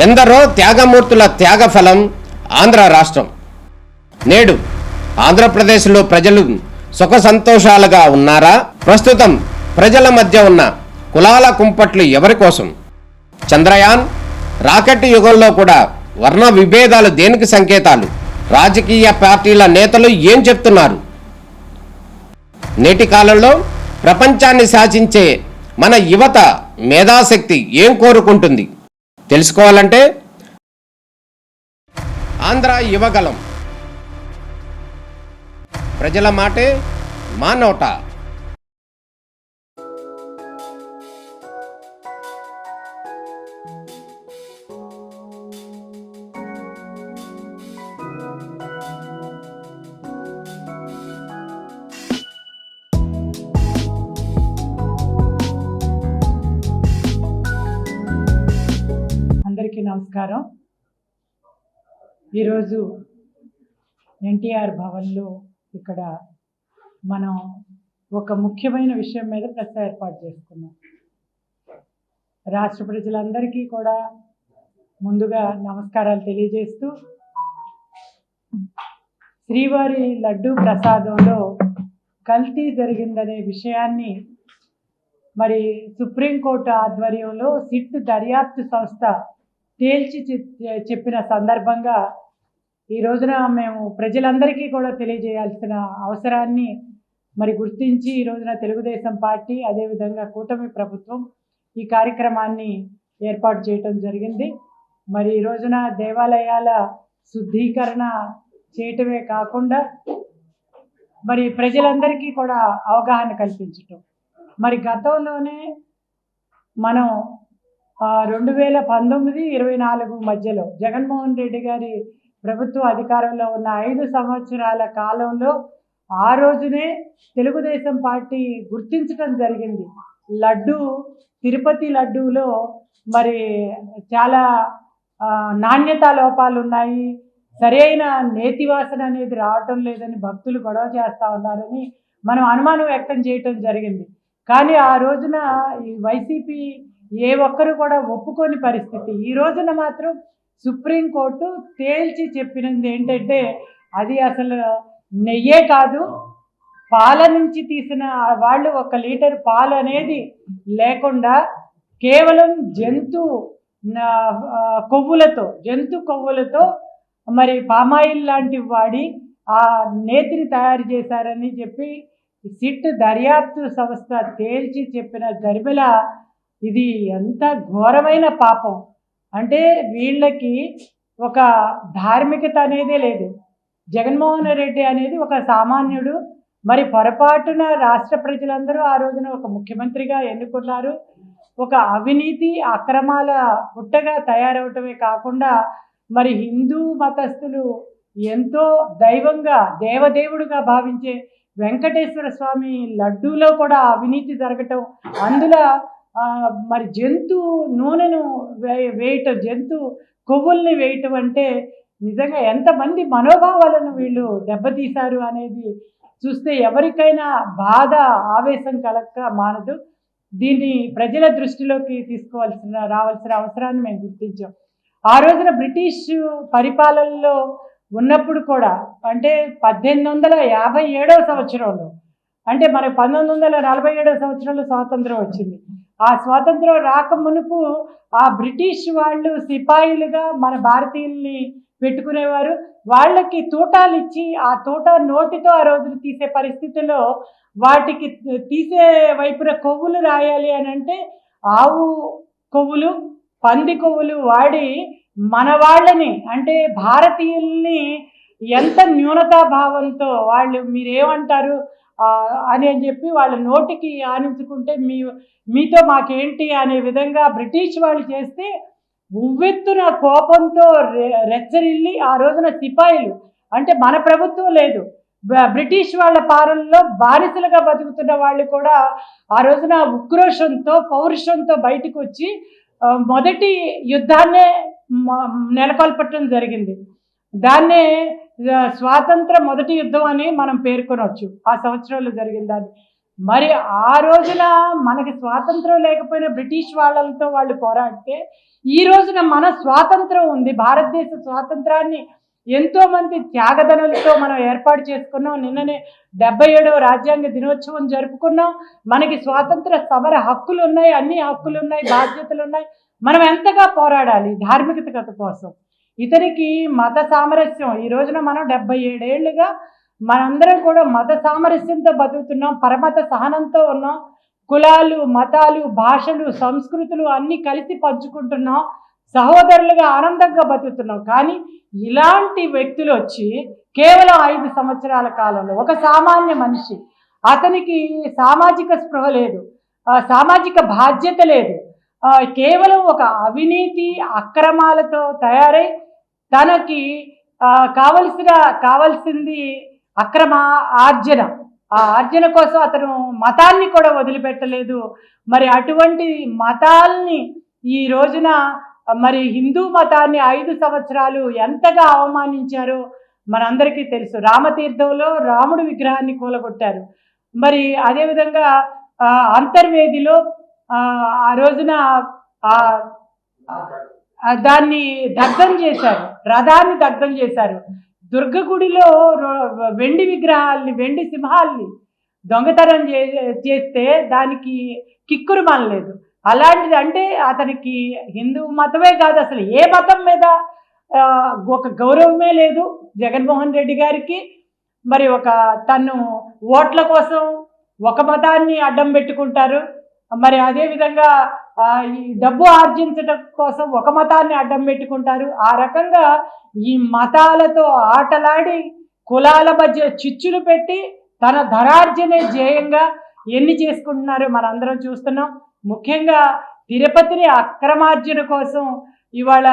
ఎందరో త్యాగమూర్తుల త్యాగఫలం ఆంధ్ర రాష్ట్రం. నేడు ఆంధ్రప్రదేశ్లో ప్రజలు సుఖ సంతోషాలుగా ఉన్నారా? ప్రస్తుతం ప్రజల మధ్య ఉన్న కులాల కుంపట్లు ఎవరి కోసం? చంద్రయాన్ రాకెట్ యుగంలో కూడా వర్ణ విభేదాలు దేనికి సంకేతాలు? రాజకీయ పార్టీల నేతలు ఏం చెప్తున్నారు? నేటి కాలంలో ప్రపంచాన్ని శాసించే మన యువత మేధాశక్తి ఏం కోరుకుంటుంది? తెలుసుకోవాలంటే ఆంధ్ర యువగలం. ప్రజల మాటే మా నోట. అందరికీ నమస్కారం. ఈరోజు ఎన్టీఆర్ భవన్లో ఇక్కడ మనం ఒక ముఖ్యమైన విషయం మీద ప్రెస్ ఏర్పాటు చేసుకున్నాం. రాష్ట్ర ప్రజలందరికీ కూడా ముందుగా నమస్కారాలు తెలియజేస్తూ, శ్రీవారి లడ్డూ ప్రసాదంలో కల్తీ జరిగిందనే విషయాన్ని మరి సుప్రీంకోర్టు ఆధ్వర్యంలో సిట్ దర్యాప్తు సంస్థ తేల్చి చెప్పిన సందర్భంగా ఈ రోజున మేము ప్రజలందరికీ కూడా తెలియజేయాల్సిన అవసరాన్ని మరి గుర్తించి ఈ రోజున తెలుగుదేశం పార్టీ అదేవిధంగా కూటమి ప్రభుత్వం ఈ కార్యక్రమాన్ని ఏర్పాటు చేయటం జరిగింది. మరి ఈ రోజున దేవాలయాల శుద్ధీకరణ చేయటమే కాకుండా మరి ప్రజలందరికీ కూడా అవగాహన కల్పించటం. మరి గతంలోనే మనం 2019-24 మధ్యలో జగన్మోహన్ రెడ్డి గారి ప్రభుత్వ అధికారంలో ఉన్న 5 సంవత్సరాల కాలంలో ఆ రోజునే తెలుగుదేశం పార్టీ గుర్తించడం జరిగింది. తిరుపతి లడ్డూలో మరి చాలా నాణ్యతా లోపాలు ఉన్నాయి, సరైన నేతి వాసన అనేది రావటం లేదని భక్తులు గొడవ చేస్తూ ఉన్నారని మనం అనుమానం వ్యక్తం చేయటం జరిగింది. కానీ ఆ రోజున ఈ వైసీపీ ఏ ఒక్కరు కూడా ఒప్పుకోని పరిస్థితి. ఈ రోజున మాత్రం సుప్రీంకోర్టు తేల్చి చెప్పినది ఏంటంటే అది అసలు నెయ్యే కాదు, పాల నుంచి తీసిన వాళ్ళు 1 లీటర్ పాలు అనేది లేకుండా కేవలం జంతు కొవ్వులతో మరి పామాయిల్ లాంటివి వాడి ఆ నేతిని తయారు చేశారని చెప్పి సిట్ దర్యాప్తు సంస్థ తేల్చి చెప్పిన గరిబెల ఇది ఎంత ఘోరమైన పాపం అంటే వీళ్ళకి ఒక ధార్మికత అనేదే లేదు. జగన్మోహన్ రెడ్డి అనేది ఒక సామాన్యుడు. మరి పొరపాటున రాష్ట్ర ప్రజలందరూ ఆ రోజున ఒక ముఖ్యమంత్రిగా ఎన్నుకున్నారు. ఒక అవినీతి అక్రమాల పుట్టగా తయారవటమే కాకుండా మరి హిందూ మతస్థులు ఎంతో దైవంగా దేవదేవుడుగా భావించే వెంకటేశ్వర స్వామి లడ్డూలో కూడా అవినీతి జరగటం, అందులో మరి జంతు నూనెను వేయటం, జంతు కొవ్వుల్ని వేయటం అంటే నిజంగా ఎంతమంది మనోభావాలను వీళ్ళు దెబ్బతీశారు అనేది చూస్తే ఎవరికైనా బాధ ఆవేశం కలక్క మానదు. దీన్ని ప్రజల దృష్టిలోకి రావాల్సిన అవసరాన్ని మేము గుర్తించాం. ఆ రోజున బ్రిటిష్ పరిపాలనలో ఉన్నప్పుడు కూడా అంటే 1857 సంవత్సరంలో అంటే మనకు 1947 సంవత్సరంలో స్వాతంత్రం వచ్చింది. ఆ స్వాతంత్రం రాక మునుపు ఆ బ్రిటిష్ వాళ్ళు సిపాయిలుగా మన భారతీయుల్ని పెట్టుకునేవారు. వాళ్ళకి తూటాలు ఇచ్చి ఆ తూట నోటితో ఆ రోజులు తీసే పరిస్థితుల్లో వాటికి తీసే వైపున కొవ్వులు రాయాలి అని అంటే ఆవు కొవ్వులు, పంది కొవ్వులు వాడి మన వాళ్ళని అంటే భారతీయుల్ని ఎంత న్యూనతాభావంతో వాళ్ళు మీరేమంటారు అని చెప్పి వాళ్ళ నోటికి ఆనించుకుంటే మీతో మాకేంటి అనే విధంగా బ్రిటిష్ వాళ్ళు చేస్తే ఉవ్వెత్తున కోపంతో రెచ్చరిల్లి ఆ రోజున సిపాయిలు అంటే మన ప్రభుత్వం లేదు, బ్రిటిష్ వాళ్ళ పాలనలో బానిసలుగా బతుకుతున్న వాళ్ళు కూడా ఆ రోజున ఉక్రోషంతో పౌరుషంతో బయటకు వచ్చి మొదటి యుద్ధాన్నే నెలకొల్పటం జరిగింది. దాన్నే స్వాతంత్ర మొదటి యుద్ధం అని మనం పేర్కొనవచ్చు. ఆ సంవత్సరంలో జరిగిన దాన్ని మరి ఆ రోజున మనకి స్వాతంత్రం లేకపోయినా బ్రిటిష్ వాళ్ళతో వాళ్ళు పోరాడితే ఈ రోజున మన స్వాతంత్రం ఉంది. భారతదేశ స్వాతంత్రాన్ని ఎంతోమంది త్యాగదనులతో మనం ఏర్పాటు చేసుకున్నాం. నిన్ననే 77వ రాజ్యాంగ దినోత్సవం జరుపుకున్నాం. మనకి స్వాతంత్ర సమర హక్కులు ఉన్నాయి, అన్ని హక్కులు ఉన్నాయి, బాధ్యతలు ఉన్నాయి. మనం ఎంతగా పోరాడాలి ధార్మికత కోసం. ఇతనికి మత సామరస్యం ఈ రోజున మనం 77 ఏళ్ళుగా మనందరం కూడా మత సామరస్యంతో బతుకుతున్నాం, పరమత సహనంతో ఉన్నాం. కులాలు, మతాలు, భాషలు, సంస్కృతులు అన్నీ కలిసి పంచుకుంటున్నాం, సహోదరులుగా ఆనందంగా బతుకుతున్నాం. కానీ ఇలాంటి వ్యక్తులు వచ్చి కేవలం 5 సంవత్సరాల కాలంలో ఒక సామాన్య మనిషి, అతనికి సామాజిక స్పృహ లేదు, సామాజిక బాధ్యత లేదు, కేవలం ఒక అవినీతి అక్రమాలతో తయారై తనకి కావలసింది అక్రమ ఆర్జన, ఆ ఆర్జన కోసం అతను మతాన్ని కూడా వదిలిపెట్టలేదు. మరి అటువంటి మతాల్ని ఈ రోజున మరి హిందూ మతాన్ని 5 సంవత్సరాలు ఎంతగా అవమానించారో మనందరికీ తెలుసు. రామతీర్థంలో రాముడు విగ్రహాన్ని కూలగొట్టారు. మరి అదేవిధంగా అంతర్వేదిలో ఆ రోజున దాన్ని దగ్ధం చేశారు, రథాన్ని దగ్ధం చేశారు. దుర్గగుడిలో వెండి విగ్రహాల్ని, వెండి సింహాల్ని దొంగతనం చేస్తే దానికి కిక్కురు మనలేదు. అలాంటిది అంటే అతనికి హిందూ మతమే కాదు, అసలు ఏ మతం మీద ఒక గౌరవమే లేదు జగన్మోహన్ రెడ్డి గారికి. మరి తను ఓట్ల కోసం ఒక మతాన్ని అడ్డం పెట్టుకుంటారు, మరి అదేవిధంగా ఈ డబ్బు ఆర్జించడం కోసం ఒక మతాన్ని అడ్డం పెట్టుకుంటారు. ఆ రకంగా ఈ మతాలతో ఆటలాడి కులాల మధ్య చిచ్చులు పెట్టి తన ధనార్జనే ధ్యేయంగా ఎన్ని చేసుకుంటున్నారో మనందరం చూస్తున్నాం. ముఖ్యంగా తిరుపతిని అక్రమార్జన కోసం ఇవాళ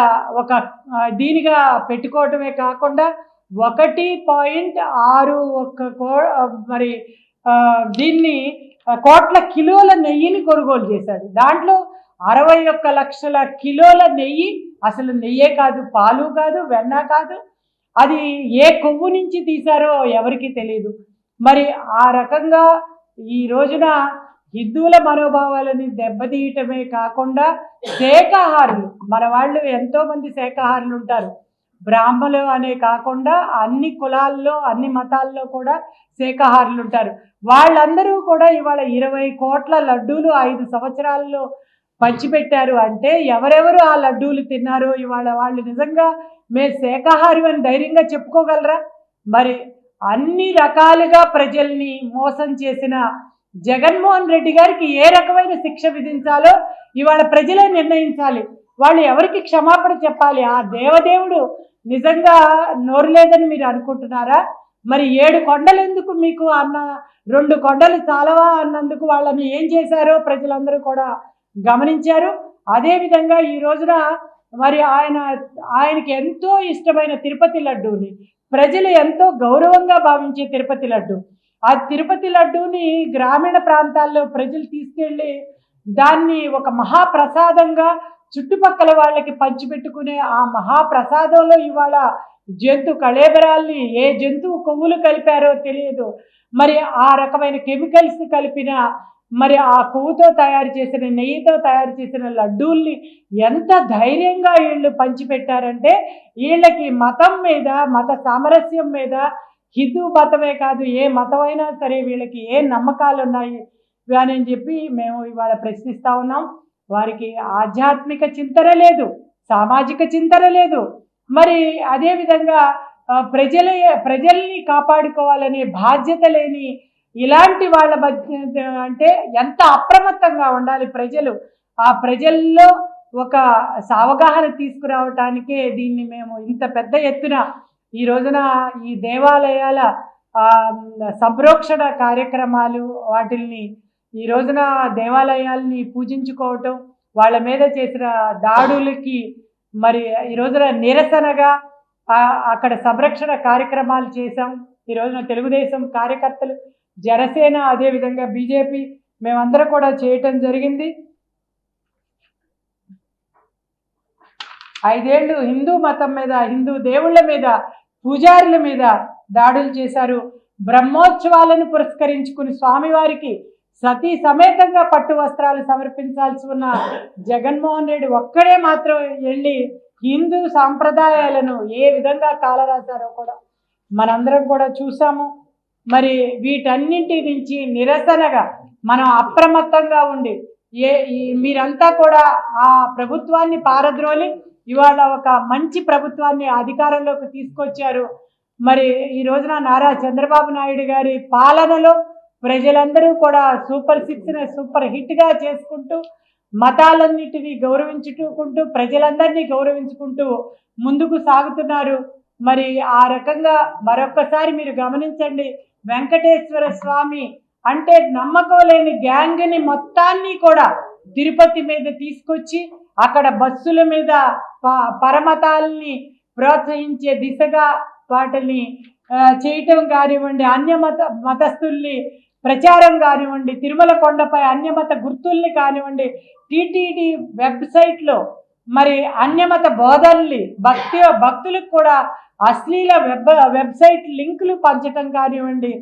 దీనిగా పెట్టుకోవటమే కాకుండా 1.61 మరి దీన్ని కోట్ల కిలోల నెయ్యిని కొనుగోలు చేశాడు. దాంట్లో 61 లక్షల కిలోల నెయ్యి అసలు నెయ్యే కాదు, పాలు కాదు, వెన్న కాదు, అది ఏ కొవ్వు నుంచి తీశారో ఎవరికీ తెలియదు. మరి ఆ రకంగా ఈ రోజున హిందువుల మనోభావాలని దెబ్బతీయటమే కాకుండా శాఖాహారులు, మన వాళ్ళు ఎంతోమంది శాఖాహారులు ఉంటారు, బ్రాహ్మణులు అనే కాకుండా అన్ని కులాల్లో అన్ని మతాల్లో కూడా శాఖాహారులు ఉంటారు. వాళ్ళందరూ కూడా ఇవాళ 20 కోట్ల లడ్డూలు 5 సంవత్సరాల్లో పంచిపెట్టారు. అంటే ఎవరెవరు ఆ లడ్డూలు తిన్నారో ఇవాళ వాళ్ళు నిజంగా మేము శాఖాహారి అని ధైర్యంగా చెప్పుకోగలరా? మరి అన్ని రకాలుగా ప్రజల్ని మోసం చేసిన జగన్మోహన్ రెడ్డి గారికి ఏ రకమైన శిక్ష విధించాలో ఇవాళ ప్రజలే నిర్ణయించాలి. వాళ్ళు ఎవరికి క్షమాపణ చెప్పాలి? ఆ దేవదేవుడు నిజంగా నోరు లేదని మీరు అనుకుంటున్నారా? మరి 7 కొండలు ఎందుకు మీకు అన్న, 2 కొండలు చాలవా అన్నందుకు వాళ్ళని ఏం చేశారో ప్రజలందరూ కూడా గమనించారు. అదేవిధంగా ఈ రోజున మరి ఆయనకి ఎంతో ఇష్టమైన తిరుపతి లడ్డూని ప్రజలు ఎంతో గౌరవంగా భావించే తిరుపతి లడ్డు, ఆ తిరుపతి లడ్డూని గ్రామీణ ప్రాంతాల్లో ప్రజలు తీసుకెళ్ళి దాన్ని ఒక మహాప్రసాదంగా చుట్టుపక్కల వాళ్ళకి పంచిపెట్టుకునే ఆ మహాప్రసాదంలో ఇవాళ జంతు కళేబరాల్ని ఏ జంతువు కొవ్వులు కలిపారో తెలియదు, మరి ఆ రకమైన కెమికల్స్ కలిపిన మరి ఆ కొవ్వుతో తయారు చేసిన నెయ్యితో తయారు చేసిన లడ్డూల్ని ఎంత ధైర్యంగా వీళ్ళు పంచిపెట్టారంటే వీళ్ళకి మతం మీద, మత సామరస్యం మీద, హిందూ మతమే కాదు ఏ మతమైనా సరే వీళ్ళకి ఏ నమ్మకాలు ఉన్నాయి అని చెప్పి మేము ఇవాళ ప్రశ్నిస్తూ ఉన్నాం. వారికి ఆధ్యాత్మిక చింతన లేదు, సామాజిక చింతన లేదు. మరి అదేవిధంగా ప్రజల్ని కాపాడుకోవాలనే బాధ్యత లేని ఇలాంటి వాళ్ళ అంటే ఎంత అప్రమత్తంగా ఉండాలి ప్రజలు. ఆ ప్రజల్లో ఒక అవగాహన తీసుకురావటానికే దీన్ని మేము ఇంత పెద్ద ఎత్తున ఈ రోజున ఈ దేవాలయాల సంరక్షణ కార్యక్రమాలు వాటిల్ని ఈ రోజున దేవాలయాల్ని పూజించుకోవటం, వాళ్ళ మీద చేసిన దాడులకి మరి ఈ రోజున నిరసనగా అక్కడ సంరక్షణ కార్యక్రమాలు చేశాం. ఈ రోజున తెలుగుదేశం కార్యకర్తలు, జనసేన, అదేవిధంగా బీజేపీ మేమందరం కూడా చేయటం జరిగింది. 5 ఏళ్ళు హిందూ మతం మీద, హిందూ దేవుళ్ళ మీద, పూజారుల మీద దాడులు చేశారు. బ్రహ్మోత్సవాలను పురస్కరించుకుని స్వామివారికి సతీ సమేతంగా పట్టు వస్త్రాలు సమర్పించాల్సి ఉన్న జగన్మోహన్ రెడ్డి ఒక్కడే మాత్రం వెళ్ళి హిందూ సాంప్రదాయాలను ఏ విధంగా కాలరాశారో కూడా మనందరం కూడా చూసాము. మరి వీటన్నింటి నుంచి నిరసనగా మనం అప్రమత్తంగా ఉండి మీరంతా కూడా ఆ ప్రభుత్వాన్ని పారద్రోలి ఇవాళ ఒక మంచి ప్రభుత్వాన్ని అధికారంలోకి తీసుకొచ్చారు. మరి ఈ రోజున నారా చంద్రబాబు నాయుడు గారి పాలనలో ప్రజలందరూ కూడా సూపర్ 6ని సూపర్ హిట్గా చేసుకుంటూ మతాలన్నిటినీ గౌరవించుకుంటూ ప్రజలందరినీ గౌరవించుకుంటూ ముందుకు సాగుతున్నారు. మరి ఆ రకంగా మరొక్కసారి మీరు గమనించండి, వెంకటేశ్వర స్వామి అంటే నమ్మకం లేని గ్యాంగ్ని మొత్తాన్ని కూడా తిరుపతి మీద తీసుకొచ్చి అక్కడ బస్సుల మీద పరమతాల్ని ప్రోత్సహించే దిశగా వాటిని చేయటం కానివ్వండి, మతస్థుల్ని ప్రచారం కానివ్వండి, తిరుమల కొండపై అన్యమత గుర్తుల్ని కానివ్వండి, టీటీడీ వెబ్సైట్లో మరి అన్యమత బోధనల్ని భక్తులకు కూడా అశ్లీల వెబ్సైట్ లింకులు పంచటం కానివ్వండి,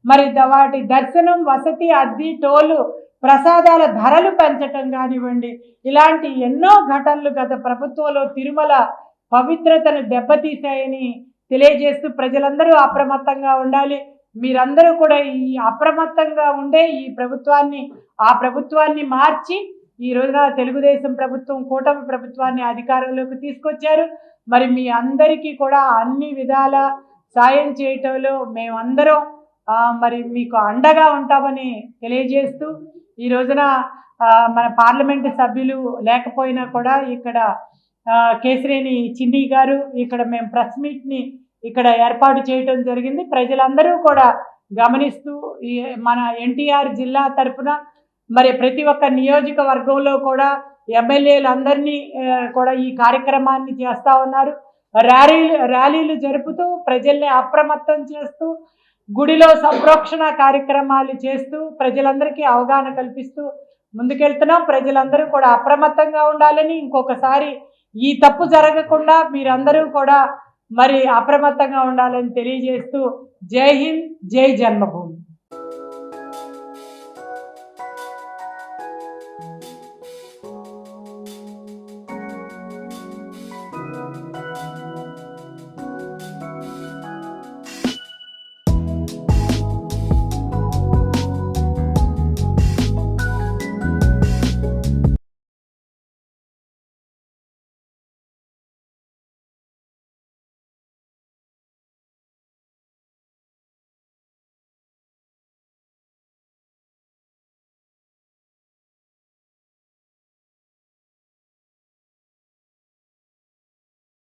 మరి వాటి దర్శనం, వసతి, అద్దె, టోలు, ప్రసాదాల ధరలు పెంచటం కానివ్వండి, ఇలాంటి ఎన్నో ఘటనలు గత ప్రభుత్వంలో తిరుమల పవిత్రతను దెబ్బతీశాయని తెలియజేస్తూ ప్రజలందరూ అప్రమత్తంగా ఉండాలి. మీరందరూ కూడా ఈ అప్రమత్తంగా ఉండే ఆ ప్రభుత్వాన్ని మార్చి ఈ రోజున తెలుగుదేశం ప్రభుత్వం, కూటమి ప్రభుత్వాన్ని అధికారంలోకి తీసుకొచ్చారు. మరి మీ అందరికీ కూడా అన్ని విధాల సాయం చేయటంలో మేమందరం మరి మీకు అండగా ఉంటామని తెలియజేస్తూ ఈ రోజున మన పార్లమెంటు సభ్యులు లేకపోయినా కూడా ఇక్కడ కేశినేని చిన్ని గారు ఇక్కడ మేము ప్రెస్ మీట్ని ఇక్కడ ఏర్పాటు చేయటం జరిగింది. ప్రజలందరూ కూడా గమనిస్తూ మన ఎన్టీఆర్ జిల్లా తరఫున మరి ప్రతి ఒక్క నియోజకవర్గంలో కూడా ఎమ్మెల్యేలందరినీ కూడా ఈ కార్యక్రమాన్ని చేస్తూ ఉన్నారు. ర్యాలీలు జరుపుతూ ప్రజల్ని అప్రమత్తం చేస్తూ గుడిలో సంప్రోక్షణ కార్యక్రమాలు చేస్తూ ప్రజలందరికీ అవగాహన కల్పిస్తూ ముందుకెళ్తున్నాం. ప్రజలందరూ కూడా అప్రమత్తంగా ఉండాలని, ఇంకొకసారి ఈ తప్పు జరగకుండా మీరందరూ కూడా మరి అప్రమత్తంగా ఉండాలని తెలియజేస్తూ జై హింద్, జై జన్మభూమి.